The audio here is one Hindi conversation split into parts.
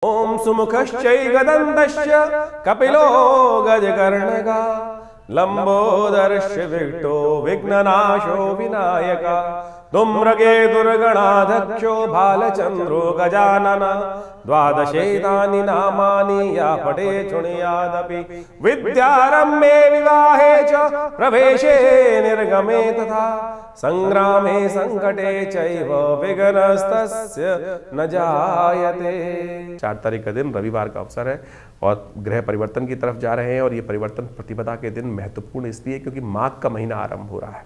ओम सुमुखश्चैकदन्तश्च कपिलो गजकर्णका लंबोदरश्च विकटो विघ्ननाशो विनायका धूम्रकेतुर्गणाध्यक्षो भालचंद्रो गजानन द्वादशैतानि नामानि या पठे शृणुयादपि विद्यारम्भे विवाहे च प्रवेशे निर्गमे तथा संग्रामे संकटे चैव विघ्नस्तस्य न जायते। 4 तारीख का दिन रविवार का अवसर है और ग्रह परिवर्तन की तरफ जा रहे हैं और ये परिवर्तन प्रतिपदा के दिन महत्वपूर्ण इसलिए क्योंकि माघ का महीना आरंभ हो रहा है।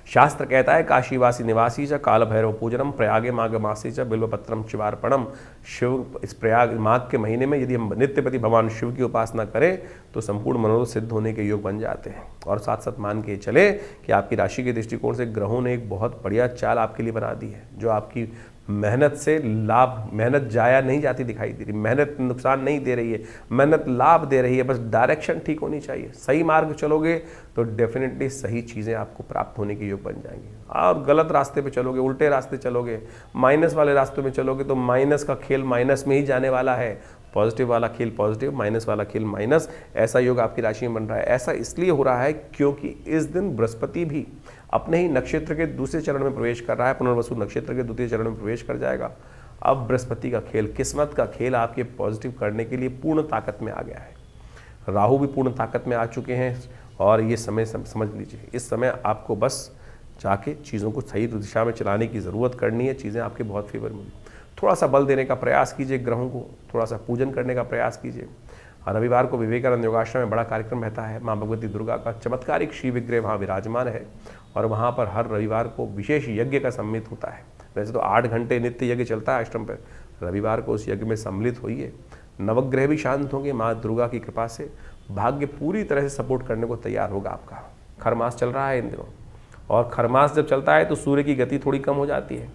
शास्त्र कहता है काशीवासी निवासी च काल भैरव पूजनम प्रयागे माघ मासी च बिल्वपत्रम शिवार्पणम। शिव इस प्रयाग माघ के महीने में यदि हम नित्यपति भगवान शिव की उपासना करें तो संपूर्ण मनोरथ सिद्ध होने के योग बन जाते हैं। और साथ साथ मान के चले कि आपकी राशि के दृष्टिकोण से ग्रहों ने एक बहुत बढ़िया चाल आपके लिए बना दी है, जो आपकी मेहनत से लाभ, मेहनत जाया नहीं जाती दिखाई दे रही, मेहनत नुकसान नहीं दे रही है, मेहनत लाभ दे रही है। बस डायरेक्शन ठीक होनी चाहिए, सही मार्ग चलोगे तो डेफिनेटली सही चीज़ें आपको प्राप्त होने के योग बन जाएंगी। और गलत रास्ते पे चलोगे, उल्टे रास्ते चलोगे, माइनस वाले रास्तों में चलोगे तो माइनस का खेल माइनस में ही जाने वाला है, पॉजिटिव वाला खेल पॉजिटिव, माइनस वाला खेल माइनस। ऐसा योग आपकी राशि में बन रहा है। ऐसा इसलिए हो रहा है क्योंकि इस दिन बृहस्पति भी अपने ही नक्षत्र के दूसरे चरण में प्रवेश कर रहा है, पुनर्वसु नक्षत्र के द्वितीय चरण में प्रवेश कर जाएगा। अब बृहस्पति का खेल, किस्मत का खेल आपके पॉजिटिव करने के लिए पूर्ण ताकत में आ गया है। राहु भी पूर्ण ताकत में आ चुके हैं और ये समय समझ लीजिए, इस समय आपको बस जाके चीज़ों को सही दिशा में चलाने की ज़रूरत करनी है। चीज़ें आपके बहुत फेवर में, थोड़ा सा बल देने का प्रयास कीजिए, ग्रहों को थोड़ा सा पूजन करने का प्रयास कीजिए। रविवार को विवेकानंद योगाश्रम में बड़ा कार्यक्रम रहता है। माँ भगवती दुर्गा का चमत्कारिक श्री विग्रह वहाँ विराजमान है और वहाँ पर हर रविवार को विशेष यज्ञ का सम्मिलित होता है। वैसे तो 8 घंटे नित्य यज्ञ चलता है आश्रम पर, रविवार को उस यज्ञ में सम्मिलित होइए। नवग्रह भी शांत होंगे, माँ दुर्गा की कृपा से भाग्य पूरी तरह से सपोर्ट करने को तैयार होगा आपका। खरमास चल रहा है इन दिनों और खरमास जब चलता है तो सूर्य की गति थोड़ी कम हो जाती है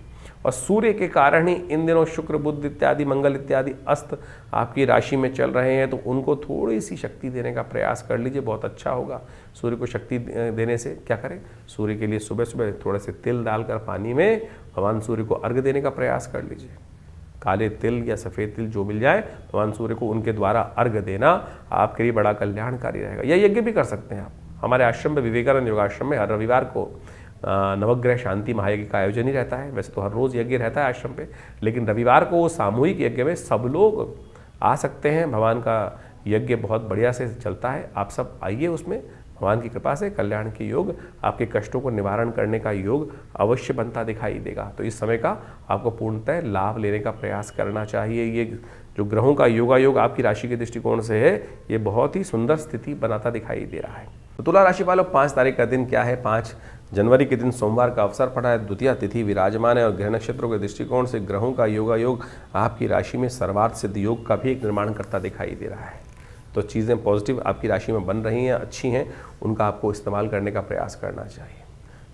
और सूर्य के कारण ही इन दिनों शुक्र बुध इत्यादि मंगल इत्यादि अस्त आपकी राशि में चल रहे हैं, तो उनको थोड़ी सी शक्ति देने का प्रयास कर लीजिए, बहुत अच्छा होगा। सूर्य को शक्ति देने से क्या करें, सूर्य के लिए सुबह सुबह थोड़े से तिल डालकर पानी में भगवान सूर्य को अर्घ्य देने का प्रयास कर लीजिए। काले तिल या सफ़ेद तिल जो मिल जाए भगवान सूर्य को उनके द्वारा अर्घ्य देना आपके लिए बड़ा कल्याणकारी रहेगा। यह यज्ञ भी कर सकते हैं आप। हमारे आश्रम में विवेकानंद योगाश्रम में हर रविवार को नवग्रह शांति महायज्ञ का आयोजन ही रहता है। वैसे तो हर रोज़ यज्ञ रहता है आश्रम पे, लेकिन रविवार को सामूहिक यज्ञ में सब लोग आ सकते हैं। भगवान का यज्ञ बहुत बढ़िया से चलता है, आप सब आइए उसमें। भगवान की कृपा से कल्याण के योग, आपके कष्टों को निवारण करने का योग अवश्य बनता दिखाई देगा। तो इस समय का आपको पूर्णतः लाभ लेने का प्रयास करना चाहिए। ये जो ग्रहों का योगायोग आपकी राशि के दृष्टिकोण से है, ये बहुत ही सुंदर स्थिति बनाता दिखाई दे रहा है। तो तुला राशि वालों, 5 तारीख का दिन क्या है? 5 जनवरी के दिन सोमवार का अवसर पड़ा है, द्वितीय तिथि विराजमान है और ग्रह नक्षत्रों के दृष्टिकोण से ग्रहों का योगायोग आपकी राशि में सर्वार्थ सिद्ध योग का भी एक निर्माण करता दिखाई दे रहा है। तो चीज़ें पॉजिटिव आपकी राशि में बन रही हैं, अच्छी हैं, उनका आपको इस्तेमाल करने का प्रयास करना चाहिए।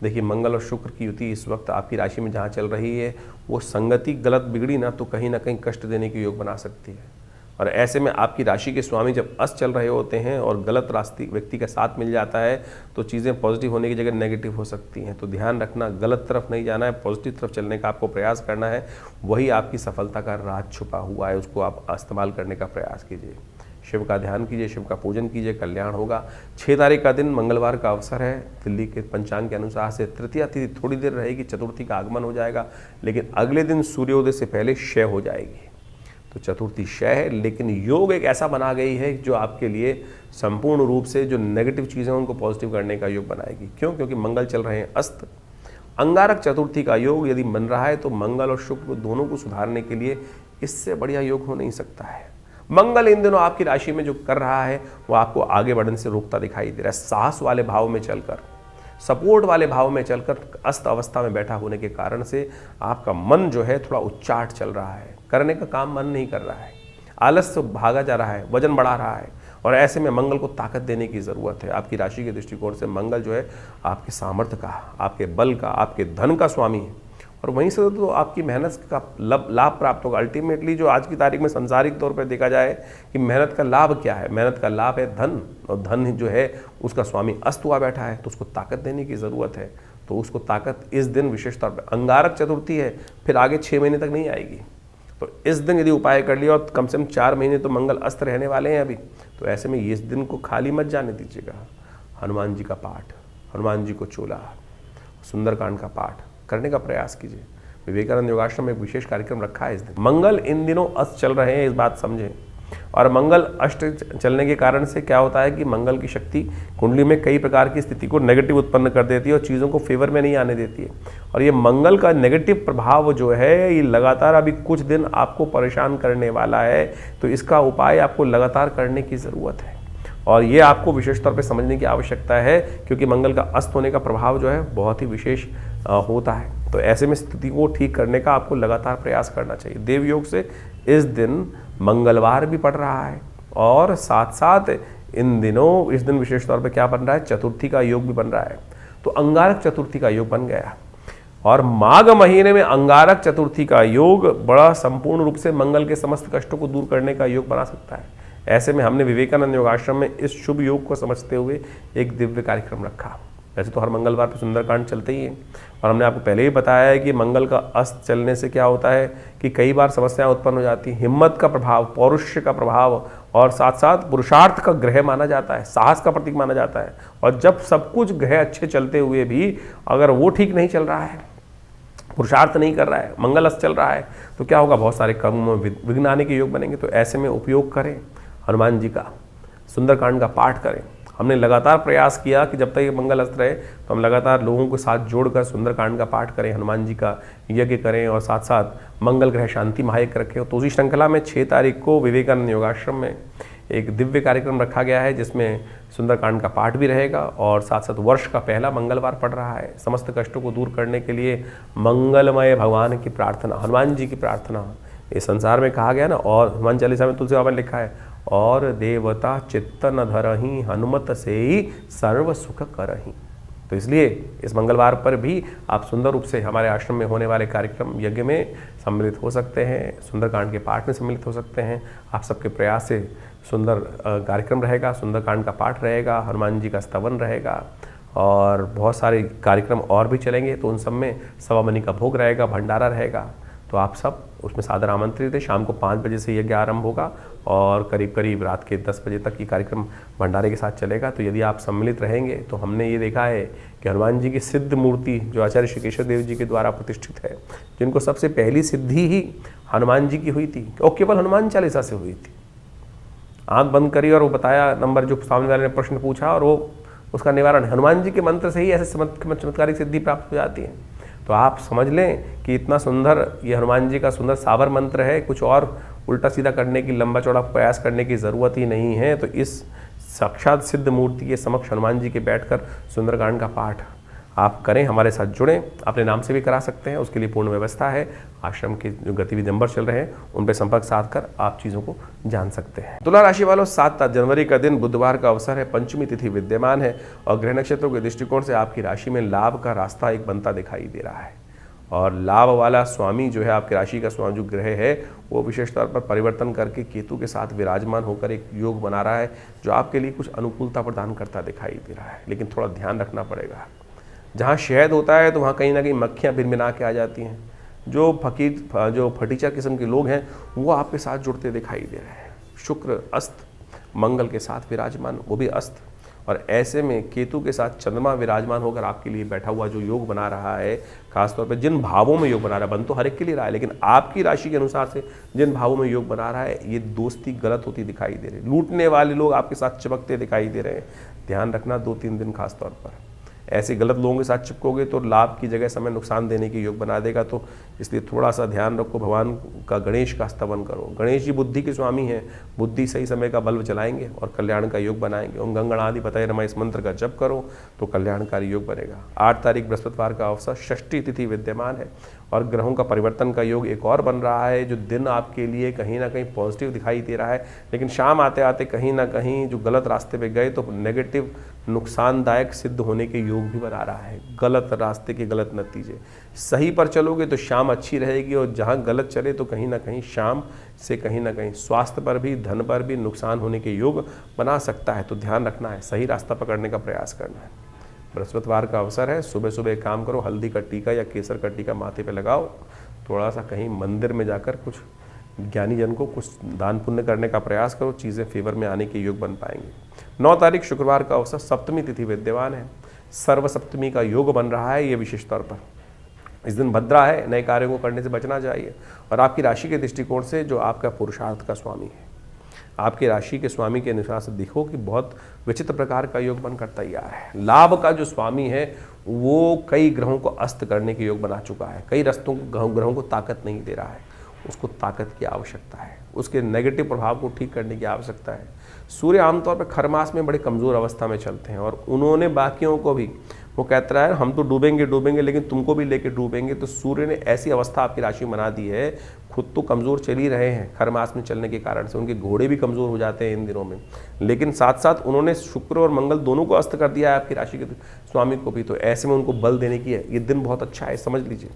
देखिए, मंगल और शुक्र की युति इस वक्त आपकी राशि में जहाँ चल रही है, वो संगति गलत बिगड़ी ना तो कहीं ना कहीं कष्ट देने के योग बना सकती है। और ऐसे में आपकी राशि के स्वामी जब अस्त चल रहे होते हैं और गलत रास्ते व्यक्ति का साथ मिल जाता है तो चीज़ें पॉजिटिव होने की जगह नेगेटिव हो सकती हैं। तो ध्यान रखना, गलत तरफ नहीं जाना है, पॉजिटिव तरफ चलने का आपको प्रयास करना है। वही आपकी सफलता का राज छुपा हुआ है, उसको आप इस्तेमाल करने का प्रयास कीजिए। शिव का ध्यान कीजिए, शिव का पूजन कीजिए, कल्याण होगा। 6 तारीख का दिन मंगलवार का अवसर है। दिल्ली के पंचांग के अनुसार से तृतीया तिथि थोड़ी देर रहेगी, चतुर्थी का आगमन हो जाएगा, लेकिन अगले दिन सूर्योदय से पहले क्षय हो जाएगी। तो चतुर्थी क्षय है, लेकिन योग एक ऐसा बना गई है जो आपके लिए संपूर्ण रूप से जो नेगेटिव चीज़ें हैं उनको पॉजिटिव करने का योग बनाएगी। क्यों? क्योंकि मंगल चल रहे हैं अस्त। अंगारक चतुर्थी का योग यदि बन रहा है तो मंगल और शुक्र दोनों को सुधारने के लिए इससे बढ़िया योग हो नहीं सकता है। मंगल इन दिनों आपकी राशि में जो कर रहा है वो आपको आगे बढ़ने से रोकता दिखाई दे रहा है। साहस वाले भाव में चलकर, सपोर्ट वाले भाव में चलकर अस्त अवस्था में बैठा होने के कारण से आपका मन जो है थोड़ा उच्चाट चल रहा है, करने का काम मन नहीं कर रहा है, आलस से भागा जा रहा है, वजन बढ़ा रहा है। और ऐसे में मंगल को ताकत देने की ज़रूरत है। आपकी राशि के दृष्टिकोण से मंगल जो है आपके सामर्थ्य का, आपके बल का, आपके धन का स्वामी है और वहीं से तो आपकी मेहनत का लाभ प्राप्त होगा। अल्टीमेटली जो आज की तारीख में संसारिक तौर पर देखा जाए कि मेहनत का लाभ क्या है, मेहनत का लाभ है धन, और धन जो है उसका स्वामी अस्त हुआ बैठा है, तो उसको ताकत देने की ज़रूरत है। तो उसको ताकत इस दिन विशेष तौर पर, अंगारक चतुर्थी है, फिर आगे 6 महीने तक नहीं आएगी। तो इस दिन यदि उपाय कर लिया और कम से कम 4 महीने तो मंगल अस्त रहने वाले हैं अभी, तो ऐसे में इस दिन को खाली मत जाने दीजिएगा। हनुमान जी का पाठ, हनुमान जी को चोला, सुंदरकांड का पाठ करने का प्रयास कीजिए। विवेकानंद योगाश्रम में एक विशेष कार्यक्रम रखा है इस दिन। मंगल इन दिनों अस्त चल रहे हैं, इस बात समझें। और मंगल अष्ट चलने के कारण से क्या होता है कि मंगल की शक्ति कुंडली में कई प्रकार की स्थिति को नेगेटिव उत्पन्न कर देती है और चीज़ों को फेवर में नहीं आने देती है। और ये मंगल का नेगेटिव प्रभाव जो है ये लगातार अभी कुछ दिन आपको परेशान करने वाला है, तो इसका उपाय आपको लगातार करने की ज़रूरत है। और ये आपको विशेष तौर पे समझने की आवश्यकता है, क्योंकि मंगल का अस्त होने का प्रभाव जो है बहुत ही विशेष होता है। तो ऐसे में स्थिति को ठीक करने का आपको लगातार प्रयास करना चाहिए। देवयोग से इस दिन मंगलवार भी पड़ रहा है और साथ साथ इन दिनों इस दिन विशेष तौर पे क्या बन रहा है, चतुर्थी का योग भी बन रहा है। तो अंगारक चतुर्थी का योग बन गया और माघ महीने में अंगारक चतुर्थी का योग बड़ा संपूर्ण रूप से मंगल के समस्त कष्टों को दूर करने का योग बना सकता है। ऐसे में हमने विवेकानंद योगाश्रम में इस शुभ योग को समझते हुए एक दिव्य कार्यक्रम रखा। वैसे तो हर मंगलवार पर सुंदरकांड चलते ही हैं और हमने आपको पहले ही बताया है कि मंगल का अस्त चलने से क्या होता है कि कई बार समस्याएं उत्पन्न हो जाती हैं। हिम्मत का प्रभाव, पौरुष का प्रभाव और साथ साथ पुरुषार्थ का ग्रह माना जाता है, साहस का प्रतीक माना जाता है। और जब सब कुछ ग्रह अच्छे चलते हुए भी अगर वो ठीक नहीं चल रहा है, पुरुषार्थ नहीं कर रहा है, मंगल अस्त चल रहा है, तो क्या होगा, बहुत सारे कर्मों में विघ्न आने के योग बनेंगे। तो ऐसे में उपयोग करें हनुमान जी का, सुंदरकांड का पाठ करें। हमने लगातार प्रयास किया कि जब तक ये मंगल अस्त रहे तो हम लगातार लोगों के साथ जोड़कर सुंदरकांड का पाठ करें, हनुमान जी का यज्ञ करें और साथ साथ मंगल ग्रह शांति महायज्ञ रखें। तो उसी श्रृंखला में 6 तारीख को विवेकानंद योगाश्रम में एक दिव्य कार्यक्रम रखा गया है, जिसमें सुंदरकांड का पाठ भी रहेगा और साथ साथ वर्ष का पहला मंगलवार पड़ रहा है। समस्त कष्टों को दूर करने के लिए मंगलमय भगवान की प्रार्थना, हनुमान जी की प्रार्थना इस संसार में कहा गया ना। और हनुमान चालीसा में तुलसी बाबा ने लिखा है, और देवता चित्त न धरहि हनुमत से ही सर्व सुख करहि। तो इसलिए इस मंगलवार पर भी आप सुंदर रूप से हमारे आश्रम में होने वाले कार्यक्रम यज्ञ में सम्मिलित हो सकते हैं, सुंदरकांड के पाठ में सम्मिलित हो सकते हैं। आप सबके प्रयास से सुंदर कार्यक्रम रहेगा, सुंदरकांड का पाठ रहेगा, हनुमान जी का स्तवन रहेगा और बहुत सारे कार्यक्रम और भी चलेंगे। तो उन सब में सवा मनी का भोग रहेगा, भंडारा रहेगा। तो आप सब उसमें सादर आमंत्रित है। शाम को 5 बजे से यज्ञ आरंभ होगा और करीब करीब रात के 10 बजे तक ये कार्यक्रम भंडारे के साथ चलेगा। तो यदि आप सम्मिलित रहेंगे तो हमने ये देखा है कि हनुमान जी की सिद्ध मूर्ति जो आचार्य श्री केशव देव जी के द्वारा प्रतिष्ठित है, जिनको सबसे पहली सिद्धि ही हनुमान जी की हुई थी और केवल हनुमान चालीसा से हुई थी। आँख बंद करी और वो बताया नंबर जो सामने वाले ने प्रश्न पूछा और वो उसका निवारण हनुमान जी के मंत्र से ही ऐसे चमत्कारिक सिद्धि प्राप्त हो जाती है। तो आप समझ लें कि इतना सुंदर ये हनुमान जी का सुंदर साबर मंत्र है, कुछ और उल्टा सीधा करने की, लंबा चौड़ा प्रयास करने की ज़रूरत ही नहीं है। तो इस साक्षात सिद्ध मूर्ति के समक्ष हनुमान जी के बैठकर सुंदरकांड का पाठ आप करें, हमारे साथ जुड़ें। अपने नाम से भी करा सकते हैं, उसके लिए पूर्ण व्यवस्था है। आश्रम के जो गतिविधि नंबर चल रहे हैं उन पर संपर्क साध कर आप चीज़ों को जान सकते हैं। तुला राशि वालों, 7 जनवरी का दिन बुधवार का अवसर है, पंचमी तिथि विद्यमान है और ग्रह नक्षत्रों के दृष्टिकोण से आपकी राशि में लाभ का रास्ता एक बनता दिखाई दे रहा है। और लाभ वाला स्वामी जो है, आपकी राशि का स्वामी जो ग्रह है, वो विशेष तौर पर परिवर्तन करके केतु के साथ विराजमान होकर एक योग बना रहा है जो आपके लिए कुछ अनुकूलता प्रदान करता दिखाई दे रहा है। लेकिन थोड़ा ध्यान रखना पड़ेगा। जहाँ शहद होता है तो वहाँ कहीं ना कहीं मक्खियाँ भिनभिना के आ जाती हैं। जो फटीचर किस्म के लोग हैं वो आपके साथ जुड़ते दिखाई दे रहे हैं। शुक्र अस्त मंगल के साथ विराजमान, वो भी अस्त, और ऐसे में केतु के साथ चंद्रमा विराजमान होकर आपके लिए बैठा हुआ जो योग बना रहा है, खासतौर पे जिन भावों में योग बना रहा है, बन तो हर एक के लिए रहा है, लेकिन आपकी राशि के अनुसार से जिन भावों में योग बना रहा है, ये दोस्ती गलत होती दिखाई दे रही है। लूटने वाले लोग आपके साथ चिपकते दिखाई दे रहे हैं। ध्यान रखना 2-3 दिन खासतौर पर ऐसे गलत लोगों के साथ चिपकोगे तो लाभ की जगह समय नुकसान देने की योग बना देगा। तो इसलिए थोड़ा सा ध्यान रखो। भगवान का गणेश का स्तवन करो। गणेश जी बुद्धि के स्वामी हैं, बुद्धि सही समय का बल्ब जलाएंगे और कल्याण का योग बनाएंगे। ओम गंगणाधिपतये नमः इस मंत्र का जप करो तो कल्याणकारी योग बनेगा। 8 तारीख बृहस्पतिवार का अवसर, षष्ठी तिथि विद्यमान है और ग्रहों का परिवर्तन का योग एक और बन रहा है, जो दिन आपके लिए कहीं ना कहीं पॉजिटिव दिखाई दे रहा है, लेकिन शाम आते आते कहीं ना कहीं जो गलत रास्ते पे गए तो नेगेटिव, नुकसानदायक सिद्ध होने के योग भी बना रहा है। गलत रास्ते के गलत नतीजे। सही पर चलोगे तो शाम अच्छी रहेगी और जहाँ गलत चले तो कहीं ना कहीं शाम से कहीं ना कहीं स्वास्थ्य पर भी, धन पर भी नुकसान होने के योग बना सकता है। तो ध्यान रखना है, सही रास्ता पकड़ने का प्रयास करना है। बृहस्पतिवार का अवसर है, सुबह सुबह एक काम करो, हल्दी का टीका या केसर का टीका माथे पे लगाओ, थोड़ा सा कहीं मंदिर में जाकर कुछ ज्ञानी जन को कुछ दान पुण्य करने का प्रयास करो, चीज़ें फेवर में आने के योग बन पाएंगे। 9 तारीख शुक्रवार का अवसर, सप्तमी तिथि विद्यमान है, सर्व सप्तमी का योग बन रहा है। ये विशेष तौर पर इस दिन भद्रा है, नए कार्यों को करने से बचना चाहिए। और आपकी राशि के दृष्टिकोण से जो आपका पुरुषार्थ का स्वामी है, आपकी राशि के स्वामी के अनुसार से देखो कि बहुत विचित्र प्रकार का योग बनकर तैयार है। लाभ का जो स्वामी है वो कई ग्रहों को अस्त करने के योग बना चुका है, कई ग्रहों को ताकत नहीं दे रहा है, उसको ताकत की आवश्यकता है, उसके नेगेटिव प्रभाव को ठीक करने की आवश्यकता है। सूर्य आमतौर पर खर मास में बड़े कमज़ोर अवस्था में चलते हैं और उन्होंने बाकियों को भी, वो कहता है हम तो डूबेंगे लेकिन तुमको भी लेके डूबेंगे। तो सूर्य ने ऐसी अवस्था आपकी राशि में बना दी है, खुद तो कमज़ोर चल ही रहे हैं खर मास में चलने के कारण से, उनके घोड़े भी कमज़ोर हो जाते हैं इन दिनों में, लेकिन साथ साथ उन्होंने शुक्र और मंगल दोनों को अस्त कर दिया है आपकी राशि के स्वामी को भी। तो ऐसे में उनको बल देने की है, ये दिन बहुत अच्छा है, समझ लीजिए।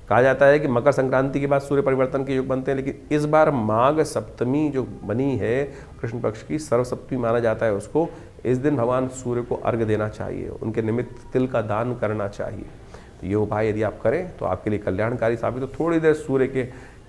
कहा जाता है कि मकर संक्रांति के बाद सूर्य परिवर्तन के योग बनते हैं, लेकिन इस बार माघ सप्तमी जो बनी है कृष्ण पक्ष की, सर्व सप्तमी माना जाता है उसको। इस दिन भगवान सूर्य को अर्घ्य देना चाहिए, उनके निमित्त तिल का दान करना चाहिए। तो ये उपाय यदि आप करें तो आपके लिए कल्याणकारी साबित हो। थोड़ी देर सूर्य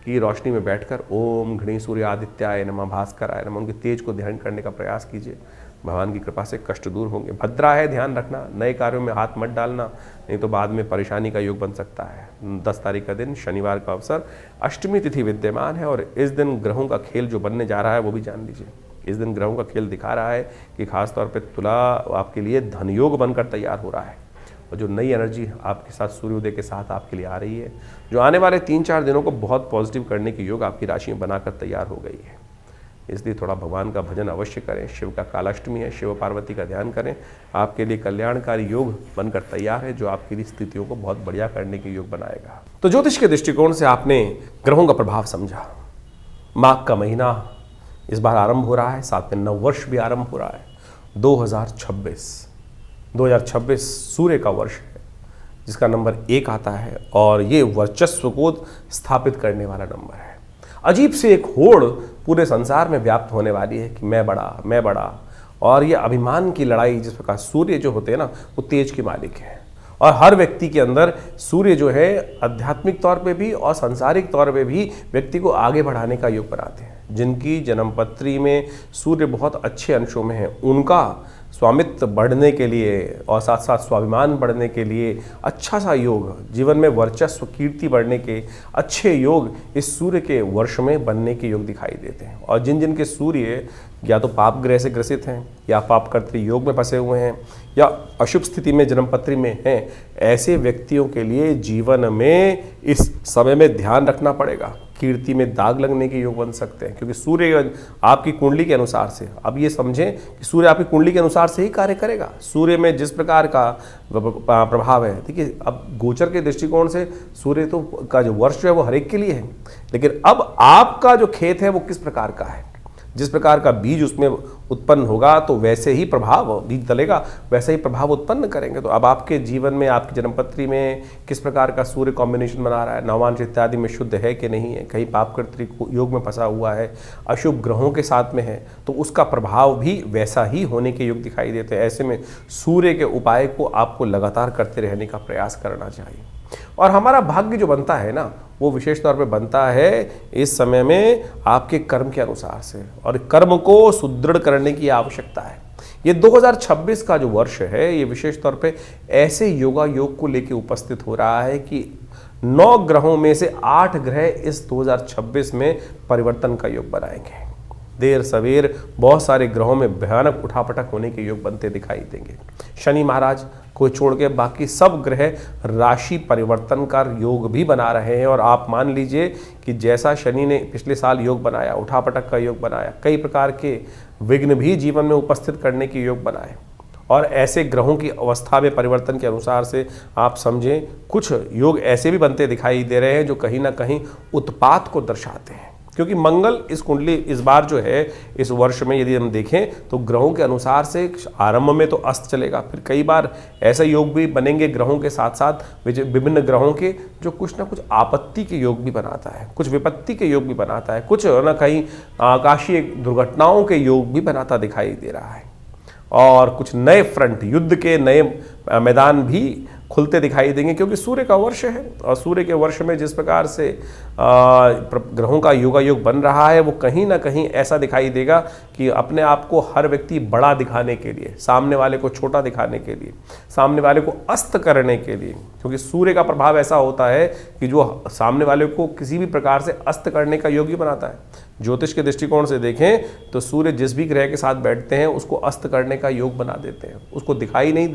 की रोशनी में बैठकर ओम घृणी सूर्य आदित्याय नमः भास्कराय नमः, उनके तेज को ध्यान करने का प्रयास कीजिए। भगवान की कृपा से कष्ट दूर होंगे। भद्रा है, ध्यान रखना, नए कार्यों में हाथ मत डालना, नहीं तो बाद में परेशानी का योग बन सकता है। 10 तारीख का दिन शनिवार का अवसर, अष्टमी तिथि विद्यमान है और इस दिन ग्रहों का खेल जो बनने जा रहा है वो भी जान लीजिए। इस दिन ग्रहों का खेल दिखा रहा है कि खासतौर पर तुला आपके लिए धन योग बनकर तैयार हो रहा है और जो नई एनर्जी आपके साथ सूर्योदय के साथ आपके लिए आ रही है, जो आने वाले 3-4 दिनों को बहुत पॉजिटिव करने की योग आपकी राशि में बनाकर तैयार हो गई है। इसलिए थोड़ा भगवान का भजन अवश्य करें। शिव का कालाष्टमी है, शिव पार्वती का ध्यान करें, आपके लिए कल्याणकारी योग बनकर तैयार है, जो आपकी स्थितियों को बहुत बढ़िया करने के योग बनाएगा। तो ज्योतिष के दृष्टिकोण से आपने ग्रहों का प्रभाव समझा। माघ का महीना इस बार आरंभ हो रहा है, साथ में नववर्ष भी आरंभ हो रहा है। 2026 सूर्य का वर्ष है, जिसका नंबर 1 आता है और ये वर्चस्व को स्थापित करने वाला नंबर है। अजीब से एक होड़ पूरे संसार में व्याप्त होने वाली है कि मैं बड़ा, और ये अभिमान की लड़ाई, जिस प्रकार सूर्य जो होते हैं ना वो तेज के मालिक हैं, और हर व्यक्ति के अंदर सूर्य जो है आध्यात्मिक तौर पे भी और सांसारिक तौर पे भी व्यक्ति को आगे बढ़ाने का योग बनाते हैं। जिनकी जन्मपत्री में सूर्य बहुत अच्छे अंशों में है, उनका स्वामित्व बढ़ने के लिए और साथ साथ स्वाभिमान बढ़ने के लिए अच्छा सा योग, जीवन में वर्चस्व कीर्ति बढ़ने के अच्छे योग इस सूर्य के वर्ष में बनने के योग दिखाई देते हैं। और जिन जिन के सूर्य या तो पाप ग्रह से ग्रसित हैं, या पाप कर्तृ योग में फंसे हुए हैं, या अशुभ स्थिति में जन्मपत्री में हैं, ऐसे व्यक्तियों के लिए जीवन में इस समय में ध्यान रखना पड़ेगा। कीर्ति में दाग लगने के योग बन सकते हैं, क्योंकि सूर्य आपकी कुंडली के अनुसार से, अब ये समझें कि सूर्य आपकी कुंडली के अनुसार से ही कार्य करेगा। सूर्य में जिस प्रकार का प्रभाव है, देखिए अब गोचर के दृष्टिकोण से सूर्य तो का जो वर्ष है वो हर एक के लिए है, लेकिन अब आपका जो खेत है वो किस प्रकार का है, जिस प्रकार का बीज उसमें उत्पन्न होगा तो वैसे ही प्रभाव, बीज डलेगा वैसे ही प्रभाव उत्पन्न करेंगे। तो अब आपके जीवन में, आपकी जन्मपत्री में किस प्रकार का सूर्य कॉम्बिनेशन बना रहा है, नवांश इत्यादि में शुद्ध है कि नहीं है, कहीं पाप कर्तृ योग में फंसा हुआ है, अशुभ ग्रहों के साथ में है, तो उसका प्रभाव भी वैसा ही होने के योग दिखाई देते हैं। ऐसे में सूर्य के उपाय को आपको लगातार करते रहने का प्रयास करना चाहिए। और हमारा भाग्य जो बनता है ना, वो विशेष तौर पे बनता है इस समय में आपके कर्म के अनुसार से, और कर्म को सुदृढ़ करने की आवश्यकता है। ये 2026 का जो वर्ष है, ये विशेष तौर पे ऐसे योगा योग को लेके उपस्थित हो रहा है कि 9 ग्रहों में से 8 ग्रह इस 2026 में परिवर्तन का योग बनाएंगे। देर सवेर बहुत सारे ग्रहों में भयानक उठापटक होने के योग बनते दिखाई देंगे। शनि महाराज को छोड़ के बाकी सब ग्रह राशि परिवर्तन का योग भी बना रहे हैं, और आप मान लीजिए कि जैसा शनि ने पिछले साल योग बनाया, उठापटक का योग बनाया, कई प्रकार के विघ्न भी जीवन में उपस्थित करने के योग बनाए, और ऐसे ग्रहों की अवस्था में परिवर्तन के अनुसार से आप समझें कुछ योग ऐसे भी बनते दिखाई दे रहे हैं जो कहीं ना कहीं उत्पात को दर्शाते हैं। क्योंकि मंगल इस कुंडली इस बार जो है इस वर्ष में यदि हम देखें तो ग्रहों के अनुसार से आरंभ में तो अस्त चलेगा, फिर कई बार ऐसे योग भी बनेंगे ग्रहों के साथ साथ विभिन्न ग्रहों के, जो कुछ ना कुछ आपत्ति के योग भी बनाता है, कुछ विपत्ति के योग भी बनाता है, कुछ ना कहीं आकाशीय दुर्घटनाओं के योग भी बनाता दिखाई दे रहा है, और कुछ नए फ्रंट, युद्ध के नए मैदान भी खुलते दिखाई देंगे, क्योंकि सूर्य का वर्ष है और सूर्य के वर्ष में जिस प्रकार से ग्रहों का योगायोग बन रहा है वो कहीं ना कहीं ऐसा दिखाई देगा कि अपने आप को हर व्यक्ति बड़ा दिखाने के लिए, सामने वाले को छोटा दिखाने के लिए, सामने वाले को अस्त करने के लिए, क्योंकि सूर्य का प्रभाव ऐसा होता है कि जो सामने वाले को किसी भी प्रकार से अस्त करने का योग्य बनाता है। ज्योतिष के दृष्टिकोण से देखें तो सूर्य जिस भी ग्रह के साथ बैठते हैं उसको अस्त करने का योग बना देते हैं, उसको दिखाई नहीं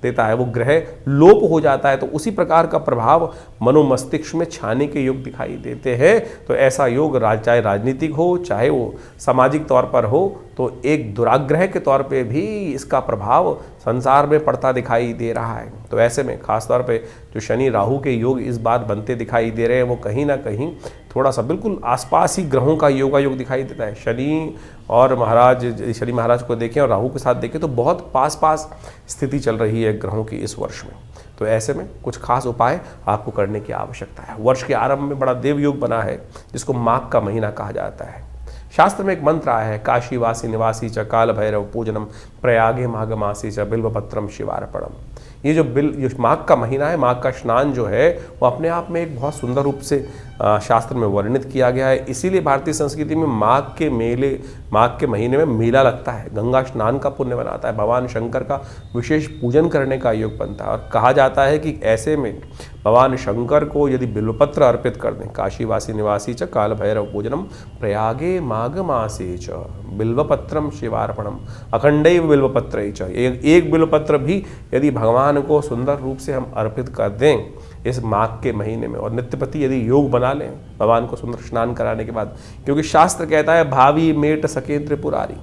देता है, वो ग्रह लोप हो जाता है। तो उसी प्रकार का प्रभाव मनोमस्तिष्क में छाने के योग दिखाई देते हैं। तो ऐसा योग चाहे राजनीतिक हो, चाहे वो सामाजिक तौर पर हो, तो एक दुराग्रह के तौर पे भी इसका प्रभाव संसार में पड़ता दिखाई दे रहा है। तो ऐसे में खासतौर पे जो शनि राहु के योग इस बार बनते दिखाई दे रहे हैं वो कहीं ना कहीं थोड़ा सा बिल्कुल आसपास ही ग्रहों का योग दिखाई देता है। शनि महाराज को देखें और राहु के साथ देखें तो बहुत पास स्थिति चल रही है ग्रहों की इस वर्ष में। तो ऐसे में कुछ खास उपाय आपको करने की आवश्यकता है। वर्ष के आरंभ में बड़ा देव योग बना है जिसको माघ का महीना कहा जाता है। शास्त्र में एक मंत्र आया है, काशीवासी निवासी च काल भैरव पूजनम प्रयागे माघ मासी च बिल्वपत्रम शिवार्पणम। ये जो माघ का महीना है, माघ का स्नान जो है वो अपने आप में एक बहुत सुंदर रूप से शास्त्र में वर्णित किया गया है। इसीलिए भारतीय संस्कृति में माघ के महीने में मेला लगता है, गंगा स्नान का पुण्य बनाता है, भगवान शंकर का विशेष पूजन करने का योग बनता है। और कहा जाता है कि ऐसे में भगवान शंकर को यदि बिल्वपत्र अर्पित कर दें, काशीवासी निवासी च काल भैरव पूजनम प्रयागे माघ मासे च बिल्वपत्रम शिवार्पणम अखंडैव बिल्वपत्र च, एक बिल्वपत्र भी यदि भगवान को सुंदर रूप से हम अर्पित कर दें इस माघ के महीने में, और नित्यपति यदि योग बना लें भगवान को सुंदर स्नान कराने के बाद, क्योंकि शास्त्र कहता है भावी मेट सके त्रिपुरारी,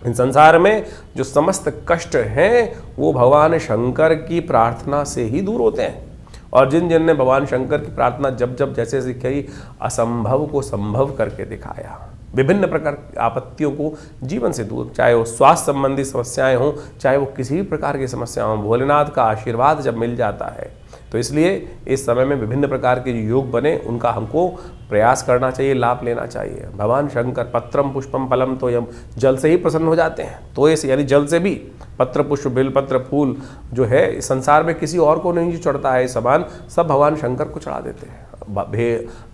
इन संसार में जो समस्त कष्ट हैं वो भगवान शंकर की प्रार्थना से ही दूर होते हैं। और जिन ने भगवान शंकर की प्रार्थना जब जैसे कही, असंभव को संभव करके दिखाया, विभिन्न प्रकार की आपत्तियों को जीवन से दूर, चाहे वो स्वास्थ्य संबंधी समस्याएं हों, चाहे वो किसी भी प्रकार की समस्या हो, भोलेनाथ का आशीर्वाद जब मिल जाता है तो इसलिए इस समय में विभिन्न प्रकार के जो योग बने उनका हमको प्रयास करना चाहिए, लाभ लेना चाहिए। भगवान शंकर पत्रम पुष्पम फलम तो यम, जल से ही प्रसन्न हो जाते हैं। तो ये यानी जल से भी पत्र पुष्प बेलपत्र फूल जो है संसार में किसी और को नहीं चढ़ता है, सामान सब भगवान शंकर को चढ़ा देते हैं।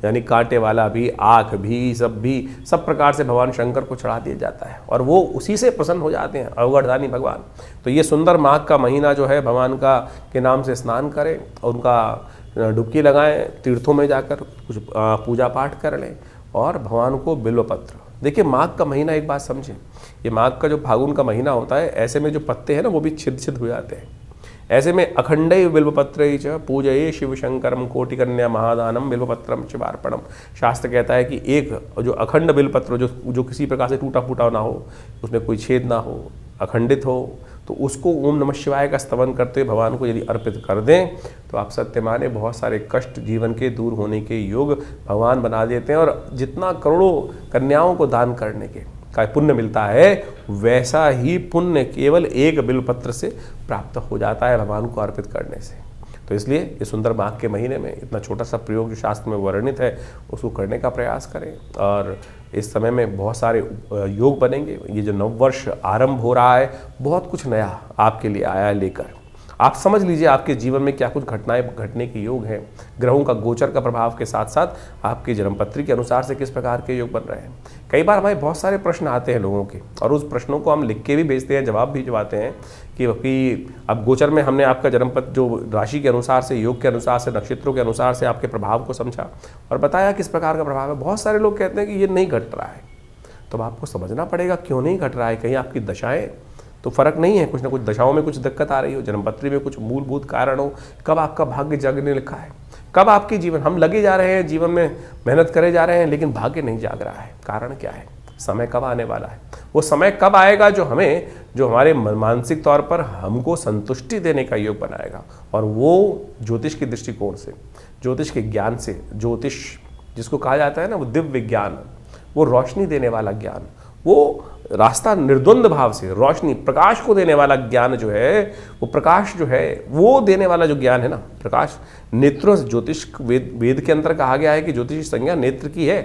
यानी कांटे वाला भी, आँख भी, सब प्रकार से भगवान शंकर को चढ़ा दिया जाता है और वो उसी से प्रसन्न हो जाते हैं, अवगढ़दानी भगवान। तो ये सुंदर माघ का महीना जो है भगवान का के नाम से स्नान करें, उनका डुबकी लगाएं, तीर्थों में जाकर कुछ पूजा पाठ कर लें और भगवान को बिल्वपत्र। देखिए माघ का महीना एक बात समझें, ये माघ का जो फागुन का महीना होता है ऐसे में जो पत्ते हैं ना वो भी छिद हो जाते हैं। ऐसे में अखंडैव बिल्वपत्र च पूजये शिव शंकरम कोटि कन्या महादानम बिल्वपत्रम शिवार्पणम। शास्त्र कहता है कि एक जो अखंड बिल्वपत्र जो किसी प्रकार से टूटा फूटा ना हो, उसमें कोई छेद ना हो, अखंडित हो, तो उसको ओम नमः शिवाय का स्तवन करते हुए भगवान को यदि अर्पित कर दें तो आप सत्य माने बहुत सारे कष्ट जीवन के दूर होने के योग भगवान बना देते हैं। और जितना करोड़ों कन्याओं को दान करने के का पुण्य मिलता है वैसा ही पुण्य केवल एक बिल्वपत्र से प्राप्त हो जाता है भगवान को अर्पित करने से। तो इसलिए ये सुंदर माघ के महीने में इतना छोटा सा प्रयोग जो शास्त्र में वर्णित है उसको करने का प्रयास करें। और इस समय में बहुत सारे योग बनेंगे। ये जो नववर्ष आरंभ हो रहा है बहुत कुछ नया आपके लिए आया है लेकर। आप समझ लीजिए आपके जीवन में क्या कुछ घटनाएं घटने के योग हैं। ग्रहों का गोचर का प्रभाव के साथ साथ आपकी जन्मपत्री के अनुसार से किस प्रकार के योग बन रहे हैं। कई बार हमारे बहुत सारे प्रश्न आते हैं लोगों के और उस प्रश्नों को हम लिख के भी भेजते हैं, जवाब भी दिलवाते हैं कि अब गोचर में हमने आपका जन्मपत्र जो राशि के अनुसार से, योग के अनुसार से, नक्षत्रों के अनुसार से आपके प्रभाव को समझा और बताया किस प्रकार का प्रभाव है। बहुत सारे लोग कहते हैं कि ये नहीं घट रहा है, तो आपको समझना पड़ेगा क्यों नहीं घट रहा है। कहीं आपकी दशाएं तो फर्क नहीं है, कुछ ना कुछ दशाओं में कुछ दिक्कत आ रही हो, जन्मपत्री में कुछ मूलभूत कारण हो, कब आपका भाग्य जाग ने लिखा है, कब आपकी जीवन, हम लगे जा रहे हैं जीवन में मेहनत करे जा रहे हैं लेकिन भाग्य नहीं जाग रहा है। कारण क्या है, समय कब आने वाला है, वो समय कब आएगा जो हमारे मानसिक तौर पर हमको संतुष्टि देने का योग बनाएगा। और वो ज्योतिष के दृष्टिकोण से, ज्योतिष के ज्ञान से, ज्योतिष जिसको कहा जाता है ना वो दिव्य ज्ञान, वो रोशनी देने वाला ज्ञान, वो रास्ता निर्द्वंद भाव से रोशनी प्रकाश को देने वाला ज्ञान जो है, वो प्रकाश जो है वो देने वाला जो ज्ञान है ना, प्रकाश नेत्रों से, ज्योतिष वेद के अंदर कहा गया है कि ज्योतिष की संज्ञा नेत्र की है।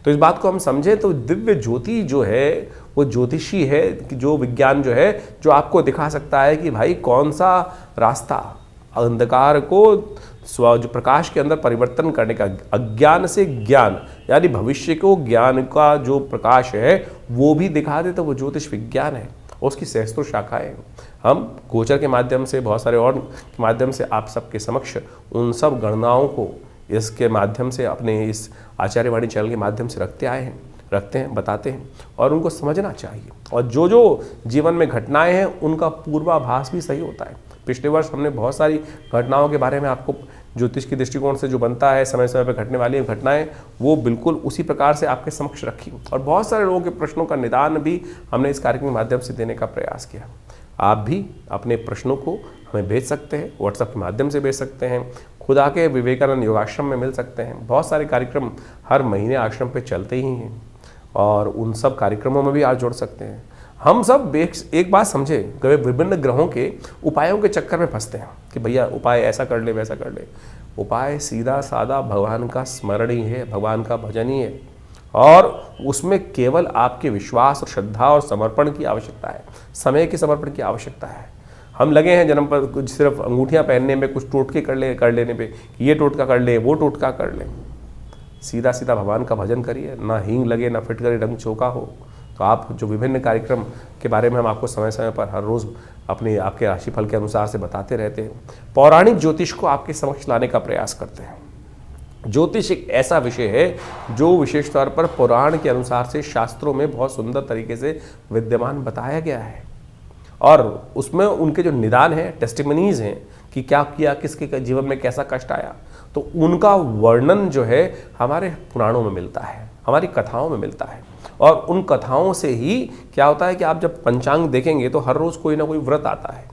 तो इस बात को हम समझें तो दिव्य ज्योति जो है वो ज्योतिषी है कि जो विज्ञान जो है जो आपको दिखा सकता है कि भाई कौन सा रास्ता अंधकार को जो प्रकाश के अंदर परिवर्तन करने का, अज्ञान से ज्ञान यानी भविष्य को ज्ञान का जो प्रकाश है वो भी दिखा दे, तो वो ज्योतिष विज्ञान है। उसकी सहस्त्रों शाखाएं हम गोचर के माध्यम से, बहुत सारे और के माध्यम से आप सबके समक्ष उन सब गणनाओं को इसके माध्यम से, अपने इस आचार्यवाणी चैनल के माध्यम से रखते हैं, बताते हैं, और उनको समझना चाहिए। और जो जो जीवन में घटनाएं हैं उनका पूर्वाभास भी सही होता है। पिछले वर्ष हमने बहुत सारी घटनाओं के बारे में आपको ज्योतिष की दृष्टिकोण से जो बनता है, समय समय पर घटने वाली घटनाएं, वो बिल्कुल उसी प्रकार से आपके समक्ष रखी, और बहुत सारे लोगों के प्रश्नों का निदान भी हमने इस कार्यक्रम के माध्यम से देने का प्रयास किया। आप भी अपने प्रश्नों को हमें भेज सकते हैं, व्हाट्सएप के माध्यम से भेज सकते हैं, खुद आके विवेकानंद योगाश्रम में मिल सकते हैं। बहुत सारे कार्यक्रम हर महीने आश्रम पे चलते ही हैं, और उन सब कार्यक्रमों में भी आप जुड़ सकते हैं। हम सब एक बात समझे, कभी विभिन्न ग्रहों के उपायों के चक्कर में फंसते हैं कि भैया उपाय ऐसा कर ले, वैसा कर ले। उपाय सीधा साधा भगवान का स्मरण ही है, भगवान का भजन ही है, और उसमें केवल आपके विश्वास और श्रद्धा और समर्पण की आवश्यकता है, समय के समर्पण की आवश्यकता है। हम लगे हैं जन्म पर कुछ सिर्फ अंगूठियां पहनने में, कुछ टोटके कर लेने पे, ये टोटका कर ले, वो टोटका कर ले। सीधा सीधा भगवान का भजन करिए, ना हींग लगे, ना फिटकरी रंग चौका हो। तो आप जो विभिन्न कार्यक्रम के बारे में हम आपको समय समय पर हर रोज़ अपने आपके राशिफल के अनुसार से बताते रहते हैं, पौराणिक ज्योतिष को आपके समक्ष लाने का प्रयास करते हैं। ज्योतिष एक ऐसा विषय है जो विशेष तौर पर पुराण के अनुसार से शास्त्रों में बहुत सुंदर तरीके से विद्यमान बताया गया है, और उसमें उनके जो निदान हैं, टेस्टिमनीज हैं कि क्या किया, किसके जीवन में कैसा कष्ट आया, तो उनका वर्णन जो है हमारे पुराणों में मिलता है, हमारी कथाओं में मिलता है। और उन कथाओं से ही क्या होता है कि आप जब पंचांग देखेंगे तो हर रोज़ कोई ना कोई व्रत आता है,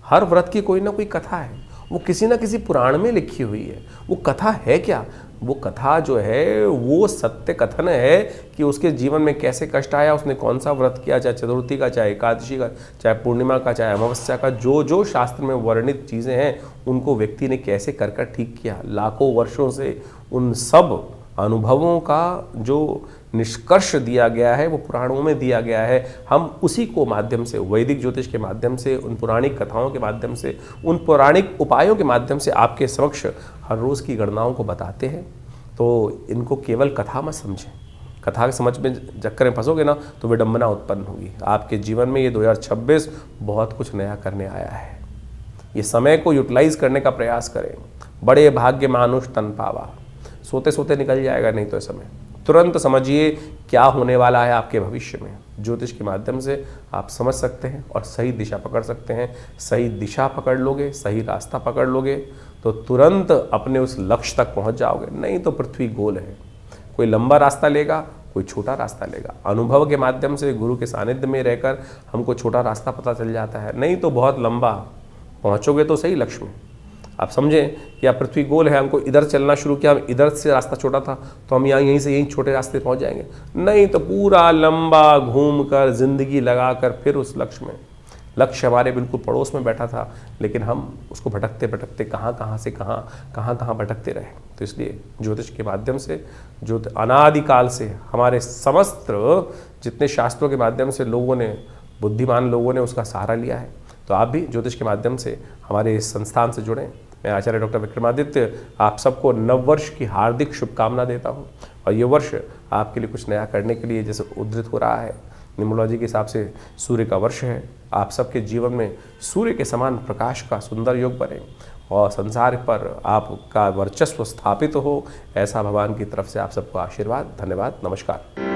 हर व्रत की कोई ना कोई कथा है, वो किसी ना किसी पुराण में लिखी हुई है। वो कथा है क्या? वो कथा जो है वो सत्य कथन है कि उसके जीवन में कैसे कष्ट आया, उसने कौन सा व्रत किया, चाहे चतुर्थी का, चाहे एकादशी का, चाहे पूर्णिमा का, चाहे अमावस्या का, जो जो शास्त्र में वर्णित चीज़ें हैं उनको व्यक्ति ने कैसे कर ठीक किया। लाखों वर्षों से उन सब अनुभवों का जो निष्कर्ष दिया गया है वो पुराणों में दिया गया है। हम उसी को माध्यम से, वैदिक ज्योतिष के माध्यम से, उन पौराणिक कथाओं के माध्यम से, उन पौराणिक उपायों के माध्यम से आपके समक्ष हर रोज़ की गणनाओं को बताते हैं। तो इनको केवल कथा मत समझें, कथा के समझ में चक्कर में फंसोगे ना तो विडंबना उत्पन्न होगी आपके जीवन में। ये 2026 बहुत कुछ नया करने आया है। ये समय को यूटिलाइज करने का प्रयास करें। बड़े भाग्य मानुष तन पावा, सोते सोते निकल जाएगा नहीं तो ये समय। तुरंत समझिए क्या होने वाला है आपके भविष्य में। ज्योतिष के माध्यम से आप समझ सकते हैं और सही दिशा पकड़ सकते हैं। सही दिशा पकड़ लोगे, सही रास्ता पकड़ लोगे तो तुरंत अपने उस लक्ष्य तक पहुंच जाओगे। नहीं तो पृथ्वी गोल है, कोई लंबा रास्ता लेगा, कोई छोटा रास्ता लेगा। अनुभव के माध्यम से, गुरु के सानिध्य में रहकर हमको छोटा रास्ता पता चल जाता है, नहीं तो बहुत लंबा पहुंचोगे तो सही लक्ष्य में। आप समझें कि आप पृथ्वी गोल है, हमको इधर चलना शुरू किया, हम इधर से रास्ता छोटा था तो हम यहीं से यहीं छोटे रास्ते पहुंच जाएंगे। नहीं तो पूरा लंबा घूमकर जिंदगी लगाकर फिर उस लक्ष्य में। लक्ष्य हमारे बिल्कुल पड़ोस में बैठा था, लेकिन हम उसको भटकते भटकते कहाँ से कहाँ भटकते रहे। तो इसलिए ज्योतिष के माध्यम से, जो अनादिकाल से हमारे समस्त जितने शास्त्रों के माध्यम से लोगों ने, बुद्धिमान लोगों ने उसका सहारा लिया है, तो आप भी ज्योतिष के माध्यम से हमारे इस संस्थान से जुड़ें। मैं आचार्य डॉक्टर विक्रमादित्य आप सबको नववर्ष की हार्दिक शुभकामना देता हूं। और ये वर्ष आपके लिए कुछ नया करने के लिए जैसे उद्धृत हो रहा है, न्यूमरोलॉजी के हिसाब से सूर्य का वर्ष है। आप सबके जीवन में सूर्य के समान प्रकाश का सुंदर योग बने और संसार पर आपका वर्चस्व स्थापित हो, ऐसा भगवान की तरफ से आप सबको आशीर्वाद। धन्यवाद, नमस्कार।